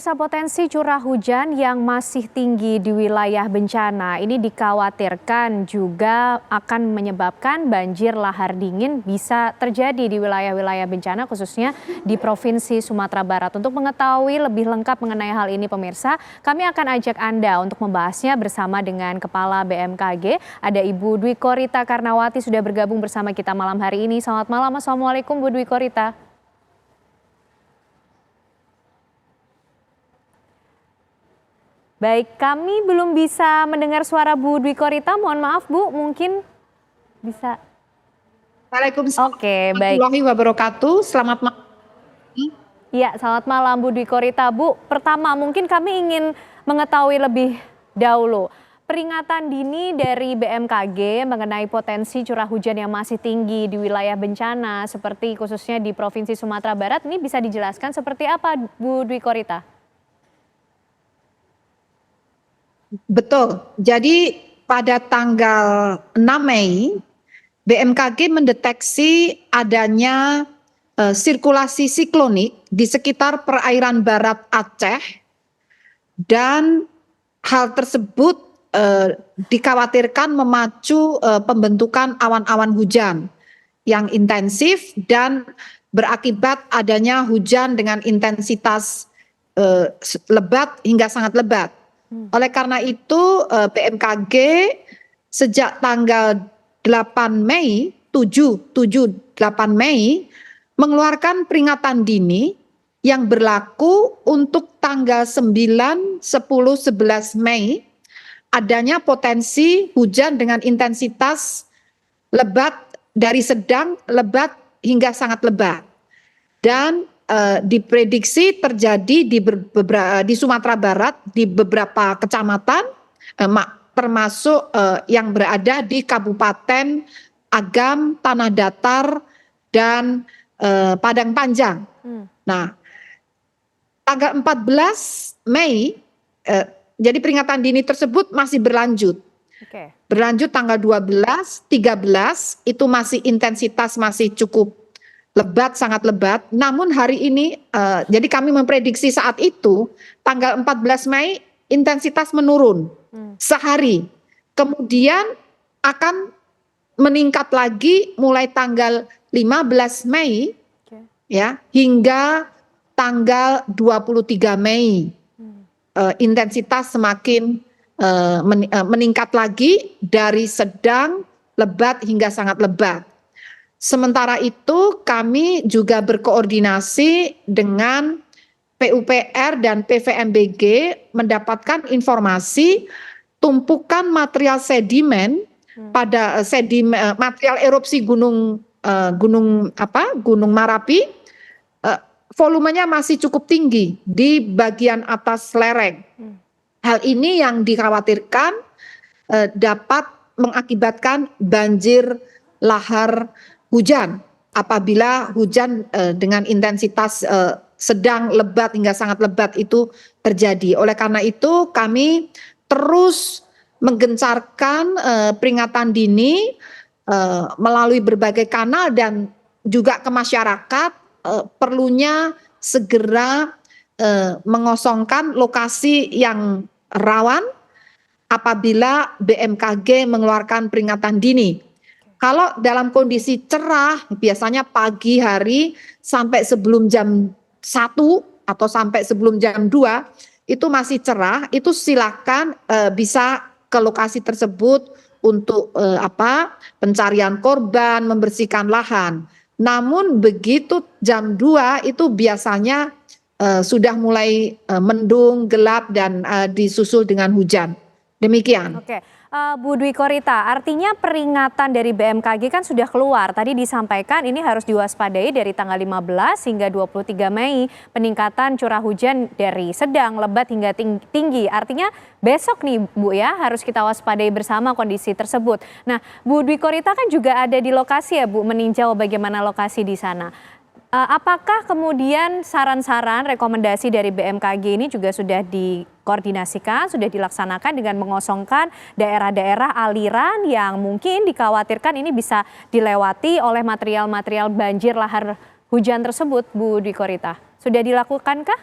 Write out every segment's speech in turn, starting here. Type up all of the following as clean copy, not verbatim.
Pemirsa, potensi curah hujan yang masih tinggi di wilayah bencana ini dikhawatirkan juga akan menyebabkan banjir lahar dingin bisa terjadi di wilayah-wilayah bencana khususnya di Provinsi Sumatera Barat. Untuk mengetahui lebih lengkap mengenai hal ini pemirsa, kami akan ajak Anda untuk membahasnya bersama dengan Kepala BMKG. Ada Ibu Dwi Korita Karnawati sudah bergabung bersama kita malam hari ini. Selamat malam, Assalamualaikum Bu Dwi Korita. Baik, kami belum bisa mendengar suara Bu Dwi Korita. Mohon maaf Bu, mungkin bisa. Waalaikumsalam Oke, baik. warahmatullahi wabarakatuh. Selamat malam. Iya, selamat malam Bu Dwi Korita. Bu, pertama mungkin kami ingin mengetahui lebih dahulu. Peringatan dini dari BMKG mengenai potensi curah hujan yang masih tinggi di wilayah bencana seperti khususnya di Provinsi Sumatera Barat ini bisa dijelaskan seperti apa Bu Dwi Korita? Betul. Jadi pada tanggal 6 Mei, BMKG mendeteksi adanya sirkulasi siklonik di sekitar perairan barat Aceh dan hal tersebut dikhawatirkan memacu pembentukan awan-awan hujan yang intensif dan berakibat adanya hujan dengan intensitas lebat hingga sangat lebat. Oleh karena itu BMKG sejak tanggal 8 Mei, 7-8 Mei mengeluarkan peringatan dini yang berlaku untuk tanggal 9, 10, 11 Mei adanya potensi hujan dengan intensitas lebat dari sedang, lebat hingga sangat lebat. Dan diprediksi terjadi di Sumatera Barat di beberapa kecamatan termasuk yang berada di Kabupaten Agam, Tanah Datar, dan Padang Panjang. Nah, tanggal 14 Mei, jadi peringatan dini tersebut masih berlanjut. Berlanjut tanggal 12, 13 itu masih intensitas masih cukup lebat, sangat lebat. Namun hari ini, jadi kami memprediksi saat itu tanggal 14 Mei intensitas menurun sehari. Kemudian akan meningkat lagi mulai tanggal 15 Mei ya hingga tanggal 23 Mei. Intensitas semakin meningkat lagi dari sedang, lebat hingga sangat lebat. Sementara itu kami juga berkoordinasi dengan PUPR dan PVMBG mendapatkan informasi tumpukan material sedimen pada material erupsi gunung Marapi, volumenya masih cukup tinggi di bagian atas lereng. Hal ini yang dikhawatirkan dapat mengakibatkan banjir lahar hujan apabila hujan dengan intensitas sedang, lebat hingga sangat lebat itu terjadi. Oleh karena itu kami terus menggencarkan peringatan dini melalui berbagai kanal dan juga ke masyarakat perlunya segera mengosongkan lokasi yang rawan apabila BMKG mengeluarkan peringatan dini. Kalau dalam kondisi cerah, biasanya pagi hari sampai sebelum jam 1 atau sampai sebelum jam 2, itu masih cerah, itu silakan bisa ke lokasi tersebut untuk pencarian korban, membersihkan lahan. Namun begitu jam 2 itu biasanya sudah mulai mendung, gelap, dan disusul dengan hujan. Demikian. Oke. Bu Dwi Korita, artinya peringatan dari BMKG kan sudah keluar. Tadi disampaikan ini harus diwaspadai dari tanggal 15 hingga 23 Mei. Peningkatan curah hujan dari sedang, lebat hingga tinggi. Artinya besok nih Bu ya harus kita waspadai bersama kondisi tersebut. Nah Bu Dwi Korita kan juga ada di lokasi ya Bu, meninjau bagaimana lokasi di sana. Apakah kemudian saran-saran rekomendasi dari BMKG ini juga sudah dikoordinasikan, sudah dilaksanakan dengan mengosongkan daerah-daerah aliran yang mungkin dikhawatirkan ini bisa dilewati oleh material-material banjir lahar hujan tersebut, Bu Dwi Korita? Sudah dilakukankah?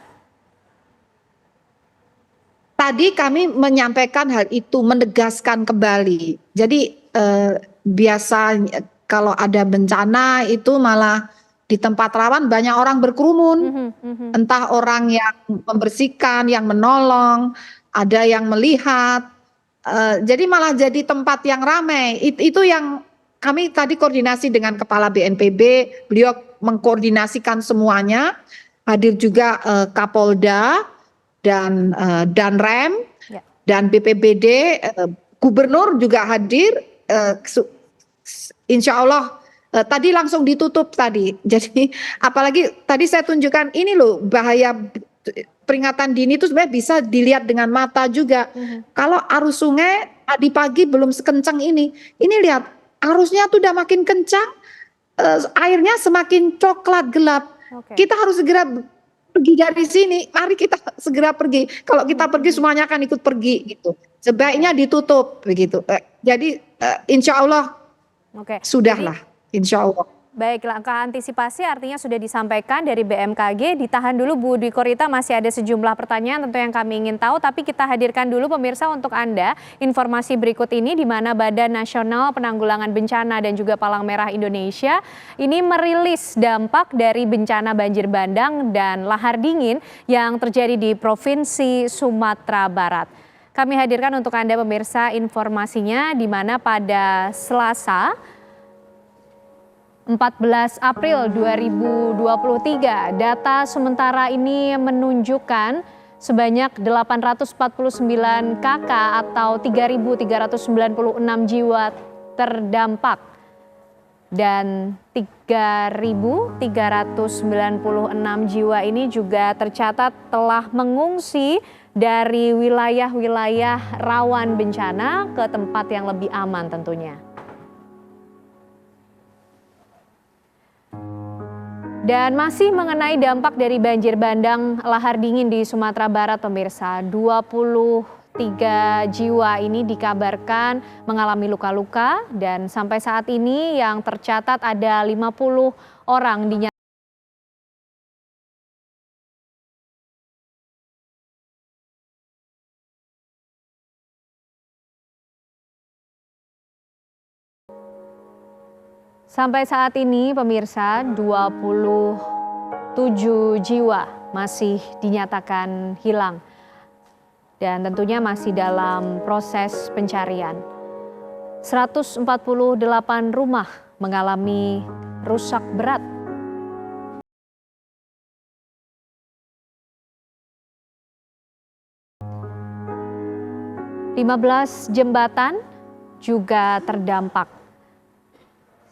tadi kami menyampaikan hal itu, menegaskan kembali. Jadi biasanya kalau ada bencana itu malah di tempat rawan banyak orang berkerumun, entah orang yang membersihkan, yang menolong, ada yang melihat. Jadi malah jadi tempat yang ramai. Itu yang kami tadi koordinasi dengan Kepala BNPB, beliau mengkoordinasikan semuanya, hadir juga Kapolda dan Danrem Ya. dan BPBD, Gubernur juga hadir. Insya Allah tadi langsung ditutup tadi. Jadi apalagi tadi saya tunjukkan ini loh bahaya peringatan dini itu sebenarnya bisa dilihat dengan mata juga. Kalau arus sungai tadi pagi belum sekencang ini lihat arusnya tuh udah makin kencang, airnya semakin coklat gelap. Kita harus segera pergi dari sini. Mari kita segera pergi. Kalau kita pergi semuanya akan ikut pergi gitu. Sebaiknya ditutup begitu. Jadi insya Allah sudahlah, insya Allah. Baik, langkah antisipasi artinya sudah disampaikan dari BMKG. Ditahan dulu Bu Dwi Korita, masih ada sejumlah pertanyaan tentu yang kami ingin tahu, tapi kita hadirkan dulu pemirsa untuk Anda informasi berikut ini, di mana Badan Nasional Penanggulangan Bencana dan juga Palang Merah Indonesia ini merilis dampak dari bencana banjir bandang dan lahar dingin yang terjadi di Provinsi Sumatera Barat. Kami hadirkan untuk Anda pemirsa informasinya, di mana pada Selasa 14 April 2023, data sementara ini menunjukkan sebanyak 849 KK atau 3.396 jiwa terdampak dan 3.396 jiwa ini juga tercatat telah mengungsi dari wilayah-wilayah rawan bencana ke tempat yang lebih aman tentunya. Dan masih mengenai dampak dari banjir bandang lahar dingin di Sumatera Barat pemirsa, 23 jiwa ini dikabarkan mengalami luka-luka dan sampai saat ini yang tercatat ada 50 orang dinyatakan sampai saat ini pemirsa 27 jiwa masih dinyatakan hilang dan tentunya masih dalam proses pencarian. 148 rumah mengalami rusak berat. (15) jembatan juga terdampak,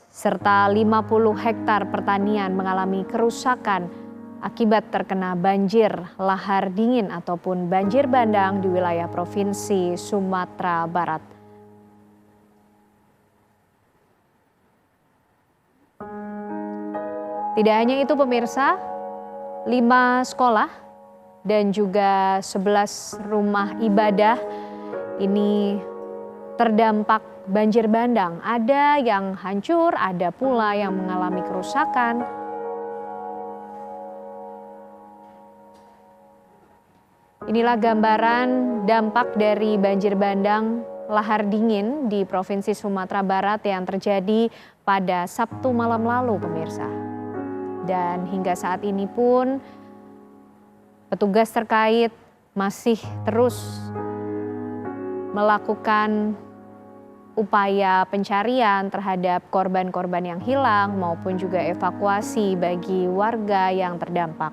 serta 50 hektar pertanian mengalami kerusakan akibat terkena banjir lahar dingin ataupun banjir bandang di wilayah Provinsi Sumatera Barat. Tidak hanya itu pemirsa, 5 sekolah dan juga 11 rumah ibadah ini terdampak banjir bandang. Ada yang hancur, ada pula yang mengalami kerusakan. Inilah gambaran dampak dari banjir bandang lahar dingin di Provinsi Sumatera Barat yang terjadi pada Sabtu malam lalu pemirsa. Dan hingga saat ini pun petugas terkait masih terus melakukan upaya pencarian terhadap korban-korban yang hilang maupun juga evakuasi bagi warga yang terdampak.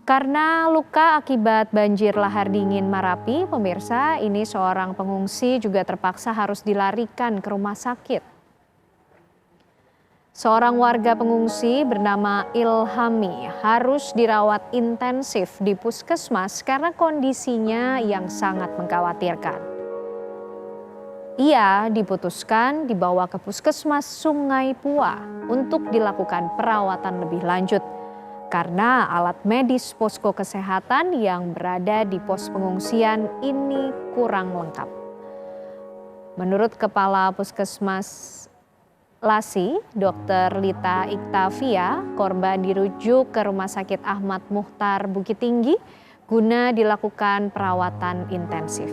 Karena luka akibat banjir lahar dingin Marapi, pemirsa, ini seorang pengungsi juga terpaksa harus dilarikan ke rumah sakit. Seorang warga pengungsi bernama Ilhami harus dirawat intensif di puskesmas karena kondisinya yang sangat mengkhawatirkan. Ia diputuskan dibawa ke puskesmas Sungai Pua untuk dilakukan perawatan lebih lanjut karena alat medis posko kesehatan yang berada di pos pengungsian ini kurang lengkap. Menurut Kepala Puskesmas Lasi, Dr. Lita Iktavia, korban dirujuk ke Rumah Sakit Ahmad Muhtar Bukit Tinggi guna dilakukan perawatan intensif.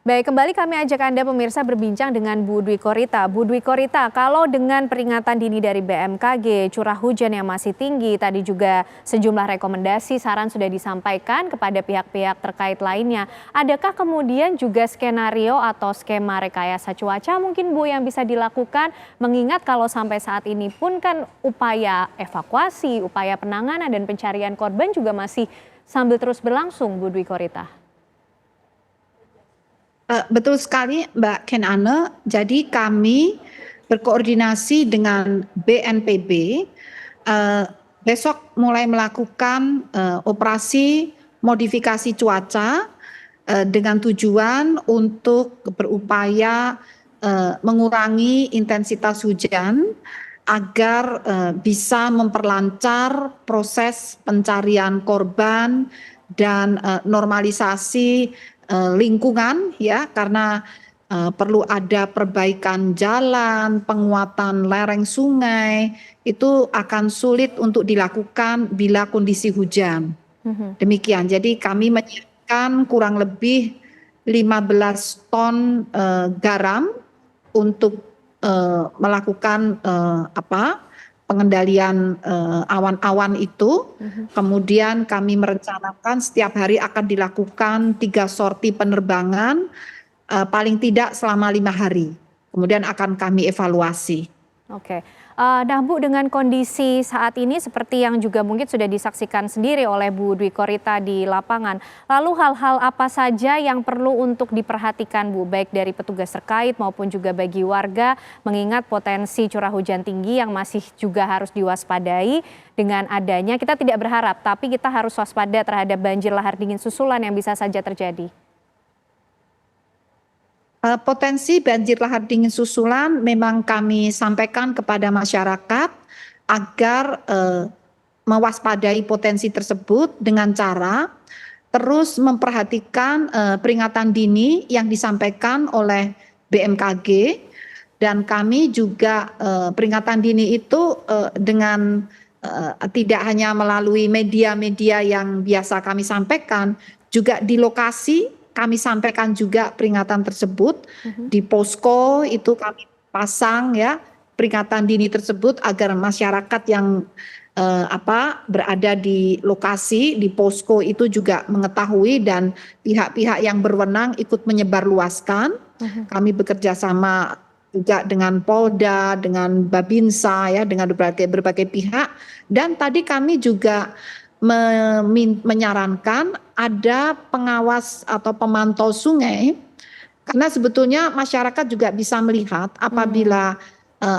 Baik, kembali kami ajak Anda pemirsa berbincang dengan Bu Dwi Korita. Bu Dwi Korita, kalau dengan peringatan dini dari BMKG, curah hujan yang masih tinggi, tadi juga sejumlah rekomendasi saran sudah disampaikan kepada pihak-pihak terkait lainnya. Adakah kemudian juga skenario atau skema rekayasa cuaca mungkin Bu yang bisa dilakukan, mengingat kalau sampai saat ini pun kan upaya evakuasi, upaya penanganan dan pencarian korban juga masih sambil terus berlangsung, Bu Dwi Korita? Betul sekali Mbak Kenane, jadi kami berkoordinasi dengan BNPB, besok mulai melakukan operasi modifikasi cuaca dengan tujuan untuk berupaya mengurangi intensitas hujan agar bisa memperlancar proses pencarian korban dan normalisasi lingkungan ya, karena perlu ada perbaikan jalan, penguatan lereng sungai, itu akan sulit untuk dilakukan bila kondisi hujan. Demikian, jadi kami menyiapkan kurang lebih 15 ton garam untuk melakukan pengendalian awan-awan itu. Kemudian kami merencanakan setiap hari akan dilakukan 3 sorti penerbangan, paling tidak selama 5 hari. Kemudian akan kami evaluasi. Oke. Nah Bu, dengan kondisi saat ini seperti yang juga mungkin sudah disaksikan sendiri oleh Bu Dwi Korita di lapangan, lalu hal-hal apa saja yang perlu untuk diperhatikan Bu, baik dari petugas terkait maupun juga bagi warga, mengingat potensi curah hujan tinggi yang masih juga harus diwaspadai dengan adanya, kita tidak berharap, tapi kita harus waspada terhadap banjir lahar dingin susulan yang bisa saja terjadi. Potensi banjir lahar dingin susulan memang kami sampaikan kepada masyarakat agar mewaspadai potensi tersebut dengan cara terus memperhatikan peringatan dini yang disampaikan oleh BMKG, dan kami juga peringatan dini itu dengan tidak hanya melalui media-media yang biasa kami sampaikan, juga di lokasi kami sampaikan juga peringatan tersebut. Di posko itu kami pasang ya peringatan dini tersebut agar masyarakat yang berada di lokasi di posko itu juga mengetahui, dan pihak-pihak yang berwenang ikut menyebarluaskan. Kami bekerja sama juga dengan Polda, dengan Babinsa ya, dengan berbagai pihak, dan tadi kami juga menyarankan ada pengawas atau pemantau sungai, karena sebetulnya masyarakat juga bisa melihat apabila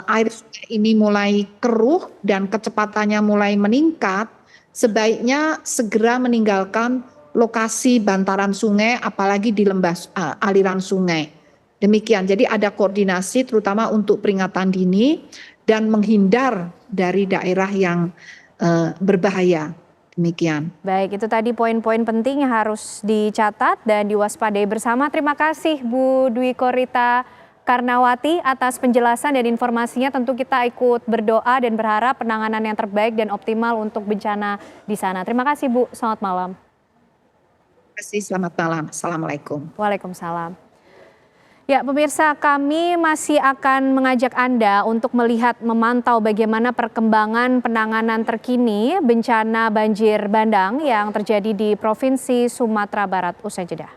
air sungai ini mulai keruh dan kecepatannya mulai meningkat, sebaiknya segera meninggalkan lokasi bantaran sungai, apalagi di lembah aliran sungai. Demikian, jadi ada koordinasi terutama untuk peringatan dini dan menghindar dari daerah yang berbahaya. Demikian. Baik, itu tadi poin-poin penting yang harus dicatat dan diwaspadai bersama. Terima kasih Bu Dwi Korita Karnawati atas penjelasan dan informasinya. Tentu kita ikut berdoa dan berharap penanganan yang terbaik dan optimal untuk bencana di sana. Terima kasih Bu, selamat malam. Terima kasih, selamat malam. Assalamualaikum. Waalaikumsalam. Ya pemirsa, kami masih akan mengajak Anda untuk melihat, memantau bagaimana perkembangan penanganan terkini bencana banjir bandang yang terjadi di Provinsi Sumatera Barat usai jeda.